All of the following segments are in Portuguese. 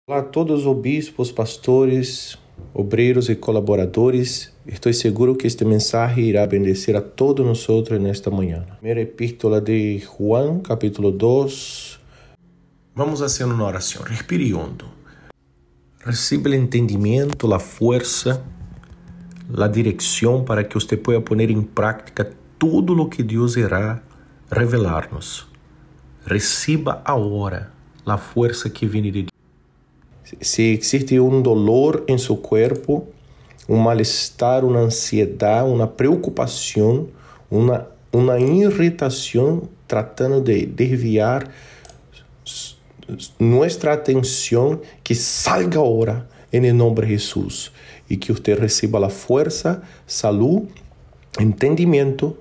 Olá a todos os obispos, pastores, obreiros e colaboradores. Estou seguro que este mensaje irá bendecir a todos nosotros nesta manhã. Primeira epístola de Juan, capítulo 2. Vamos fazer uma oração. Respire hondo. Reciba o entendimento, a força, a direção para que você possa pôr em prática tudo o que Deus irá revelar-nos. Reciba agora a força que vem de Deus. Se existe um dolor em seu corpo, um mal-estar, uma ansiedade, uma preocupação, uma irritação, tratando de desviar nossa atenção, que salga agora, em nome de Jesus, e que você receba a força, saúde, entendimento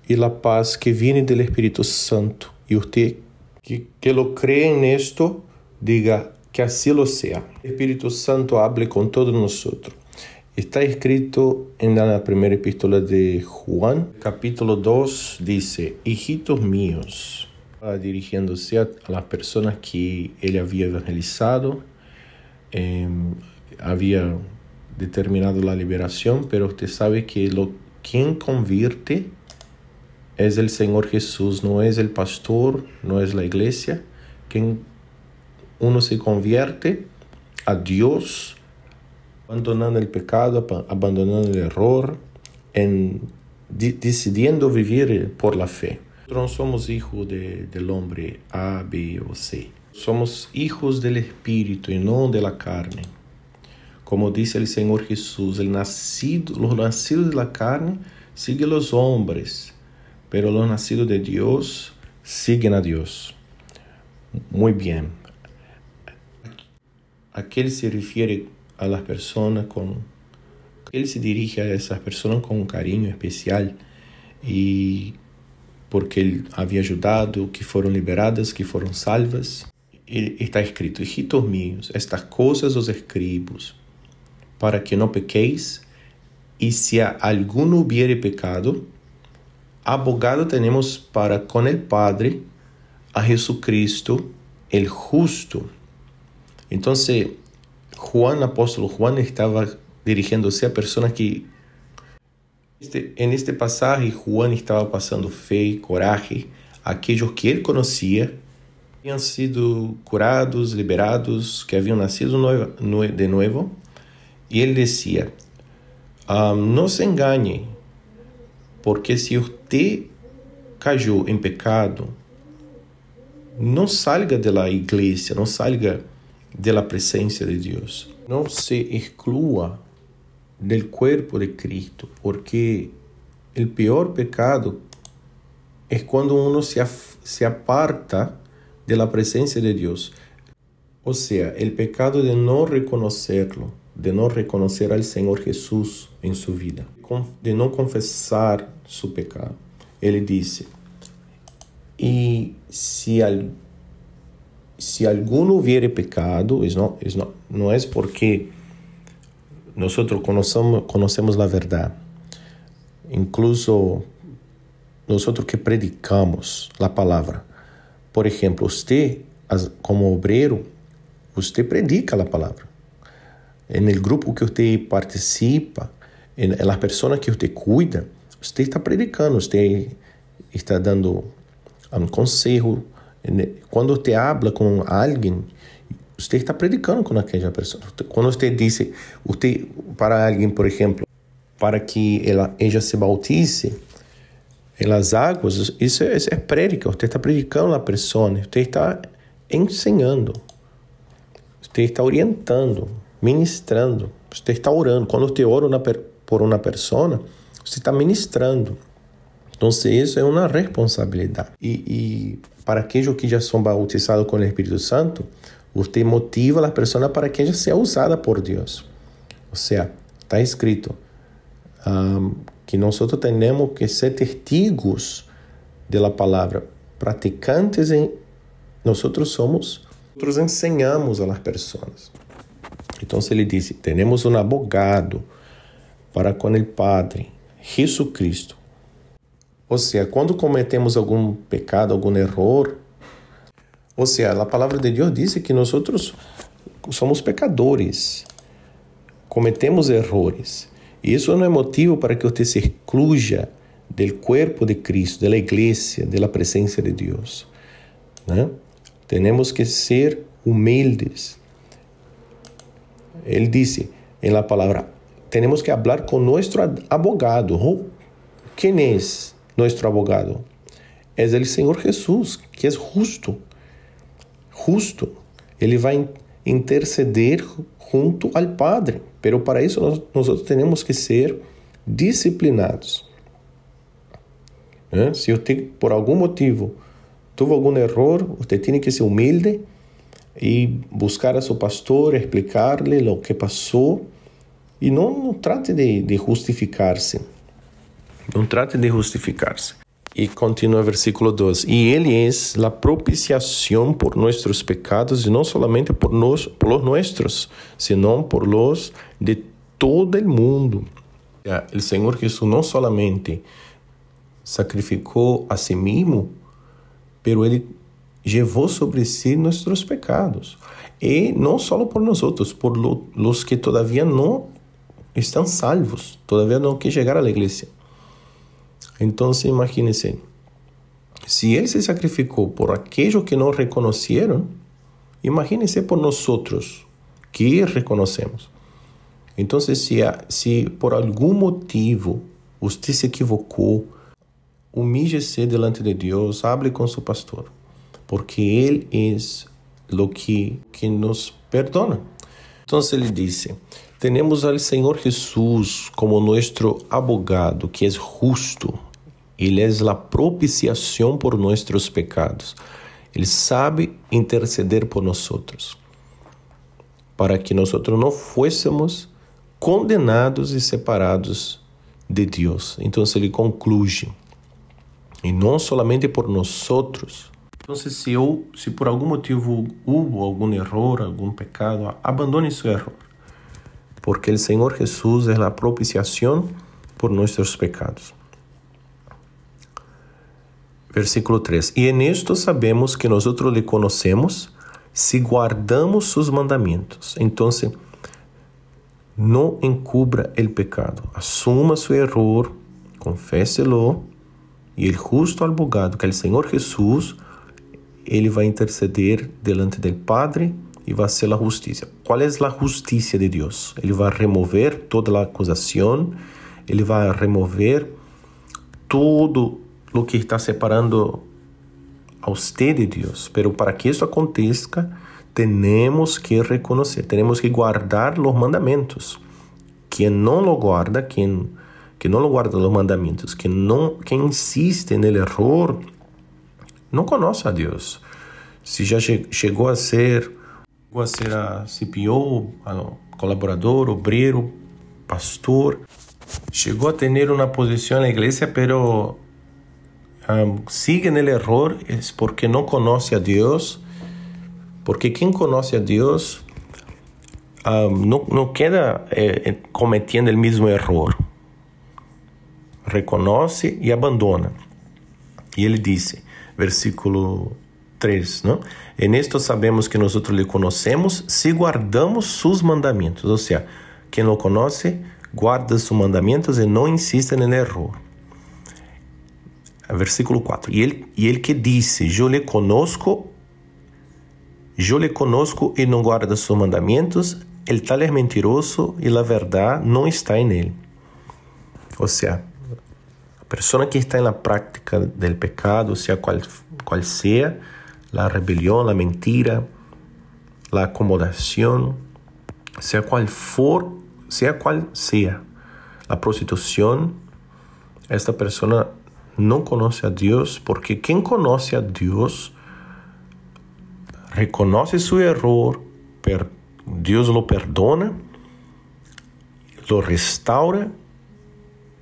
e a paz que vem do Espírito Santo. E você que lo cree en esto, diga que así lo sea. El Espíritu Santo hable con todos nosotros. Está escrito en la primera epístola de Juan, capítulo 2, dice: hijitos míos, dirigiéndose a las personas que él había evangelizado, había determinado la liberación, pero usted sabe que quien convierte es el Señor Jesús, no es el pastor, no es la iglesia. Quien uno se convierte a Dios, abandonando el pecado, abandonando el error, decidiendo vivir por la fe. Nosotros no somos hijos del hombre A, B o C. Somos hijos del Espíritu y no de la carne. Como dice el Señor Jesús, los nacidos de la carne siguen los hombres, pero los nacidos de Dios siguen a Dios. Muy bien. Aquí él se refiere a las personas él se dirige a esas personas con un cariño especial, y porque él había ayudado, que fueron liberadas, que fueron salvas. Y está escrito: hijitos míos, estas cosas os escribo para que no pequéis, y si alguno hubiere pecado, abogado tenemos para con el Padre, a Jesucristo el justo. Entonces, apóstolo Juan estaba dirigiéndose a personas que, en este pasaje, Juan estaba pasando fe, coraje, a aquellos que él conocía, habían sido curados, liberados, que habían nacido de nuevo, y él decía: no se engañe, porque si usted cayó en pecado, no salga de la iglesia, no salga de la presencia de Dios. No se exclúa del cuerpo de Cristo, porque el peor pecado es cuando uno se aparta de la presencia de Dios. O sea, el pecado de no reconocerlo, de no reconocer al Señor Jesús en su vida, de no confesar su pecado. Él dice: y si alguno hubiere pecado, no es porque nosotros conocemos la verdad. Incluso nosotros que predicamos la palabra. Por ejemplo, usted como obrero, usted predica la palabra. En el grupo que usted participa, en las personas que usted cuida, usted está predicando, usted está dando un consejo. Quando você habla com alguém, você está predicando com aquela pessoa. Quando você diz para alguém, por exemplo, para que ela se bautize nas águas, isso é prédica. Você está predicando a pessoa, você está ensinando, você está orientando, ministrando, você está orando. Quando você ora por uma pessoa, você está ministrando. Então, isso é uma responsabilidade. E para aqueles que já são bautizados com o Espírito Santo, você motiva a pessoa para que ela seja usada por Deus. Ou seja, está escrito que nós temos que ser testigos da palavra, praticantes. Nós ensinamos a las pessoas. Então, ele diz: temos um abogado para com o Padre, Jesucristo. Ou seja, quando cometemos algum pecado, algum erro, ou seja, a palavra de Deus diz que nós somos pecadores, cometemos errores. E isso não é motivo para que você se excluya do corpo de Cristo, da igreja, da presença de Deus, né? Temos que ser humildes. Ele disse em la palavra, temos que falar com nosso abogado. Quem é nosso abogado? É o Senhor Jesus, que é justo. Justo. Ele vai interceder junto ao Padre. Pero para isso nós temos que ser disciplinados. Se você, por algum motivo, teve algum erro, você tem que ser humilde e buscar a seu pastor, explicar-lhe o que passou e não trate de justificar-se. Não trate de justificar-se. E continua o versículo 2. E Ele é a propiciação por nossos pecados, e não solamente por los nuestros, sino por los de todo o mundo. O Senhor Jesus não solamente sacrificou a si mesmo, pero Ele levou sobre si nossos pecados. E não só por nós, por los que todavía não estão salvos, todavía não querem chegar à igreja. Então, imagine-se, se Ele se sacrificou por aqueles que não reconheceram, imagine-se por nós que reconhecemos. Então, se por algum motivo você se equivocou, humilhe-se delante de Deus, hable com seu pastor, porque Ele é o que nos perdona. Então, Ele disse, temos ao Senhor Jesus como nosso abogado, que é justo. Ele é a propiciação por nossos pecados. Ele sabe interceder por nós, para que nós não fôssemos condenados e separados de Deus. Então, Ele conclui, e não somente por nós. Então, se por algum motivo houve algum erro, algum pecado, abandone seu erro, porque o Senhor Jesus é a propiciação por nossos pecados. Versículo 3. E en esto sabemos que nosotros le conocemos si guardamos sus mandamientos. Entonces, no encubra el pecado. Asuma su error, conféselo, e el justo abogado, que é o Senhor Jesus, ele vai interceder delante do Padre e vai ser a justiça. Qual é a justiça de Deus? Ele vai remover toda a acusação, ele vai remover todo o que está separando a você de Deus. Pero para que isso aconteça, temos que reconhecer, temos que guardar os mandamentos. Quem não lo guarda, quem não lo guarda os mandamentos, quem insiste no erro, não conhece a Deus. Se já chegou a ser a CPO, a colaborador, obreiro, pastor, chegou a ter uma posição na igreja, pero sigue no erro, é porque não conhece a Deus, porque quem conhece a Deus não queda cometendo o mesmo erro. Reconhece e abandona. E ele disse, versículo 3, ¿no? En esto sabemos que nosotros le conocemos si guardamos sus mandamientos. O sea, quien lo conoce, guarda sus mandamientos y no insiste en el error. Versículo 4. Y él que dice, yo le conozco y no guarda sus mandamientos, el tal es mentiroso y la verdad no está en él. O sea, a persona que está en la práctica del pecado, sea cual sea, la rebelión, la mentira, la acomodación, sea cual sea, la prostitución, esta persona no conoce a Dios, porque quien conoce a Dios reconoce su error, Dios lo perdona, lo restaura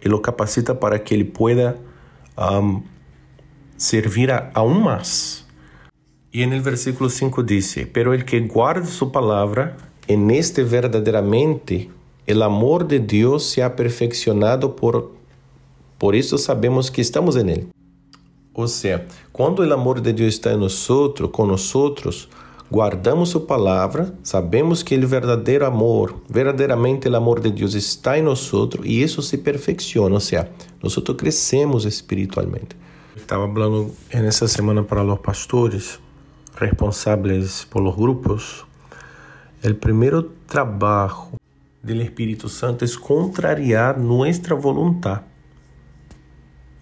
y lo capacita para que él pueda servir aún más. Y en el versículo 5 dice, pero el que guarda su palabra, en este verdaderamente el amor de Dios se ha perfeccionado, por eso sabemos que estamos en él. O sea, cuando el amor de Dios está en nosotros, con nosotros, guardamos su palabra, sabemos que el verdadero amor, verdaderamente el amor de Dios está en nosotros y eso se perfecciona, o sea, nosotros crecemos espiritualmente. Estaba hablando en esta semana para los pastores responsables por los grupos. El primer trabajo del Espíritu Santo es contrariar nuestra voluntad.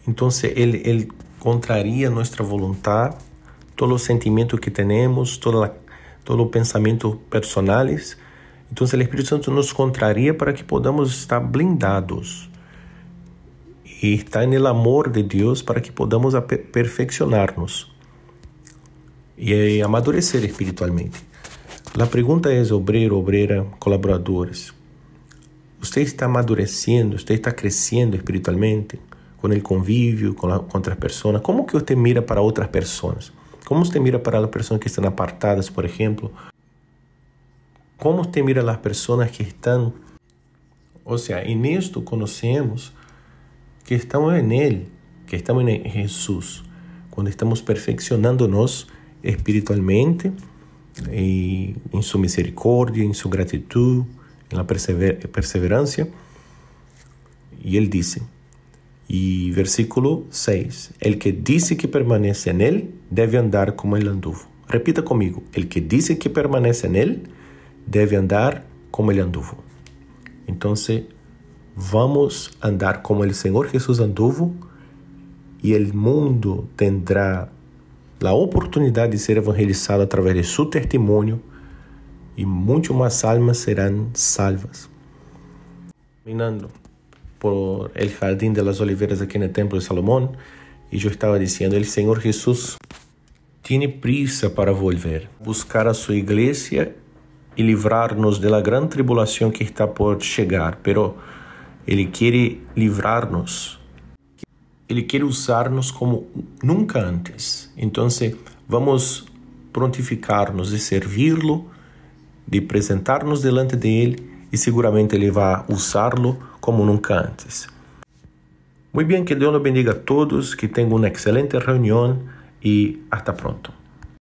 Entonces, Él contraria nuestra voluntad, todos los sentimientos que tenemos, todos los pensamientos personales. Entonces, el Espíritu Santo nos contraria para que podamos estar blindados y estar en el amor de Dios para que podamos perfeccionarnos y amadurecer espiritualmente. La pregunta es, obrero, obrera, colaboradores, ¿usted está amadureciendo, usted está creciendo espiritualmente con el convivio, con otras personas? ¿Cómo que usted mira para otras personas? ¿Cómo usted mira para las personas que están apartadas, por ejemplo? ¿Cómo usted mira a las personas que están? O sea, en esto conocemos que estamos en Él, que estamos en Jesús, cuando estamos perfeccionándonos espiritualmente, y en su misericordia, en su gratitud, en la perseverancia. Y Él dice, y versículo 6, el que dice que permanece en Él debe andar como Él anduvo. Repita conmigo, el que dice que permanece en Él debe andar como Él anduvo. Entonces, vamos a andar como el Señor Jesús anduvo y el mundo tendrá la oportunidad de ser evangelizado a través de su testimonio y mucho más almas serán salvas. Caminando por el Jardín de las Oliveras aquí en el Templo de Salomón, y yo estaba diciendo, el Señor Jesús tiene prisa para volver, buscar a su iglesia y livrarnos de la gran tribulación que está por llegar, pero Él quiere livrarnos. Ele quer usar-nos como nunca antes. Então, vamos prontificar-nos de servi-lo, de apresentar-nos delante dele e seguramente ele vai usá-lo como nunca antes. Muito bem, que Deus nos bendiga a todos, que tenham uma excelente reunião e hasta pronto.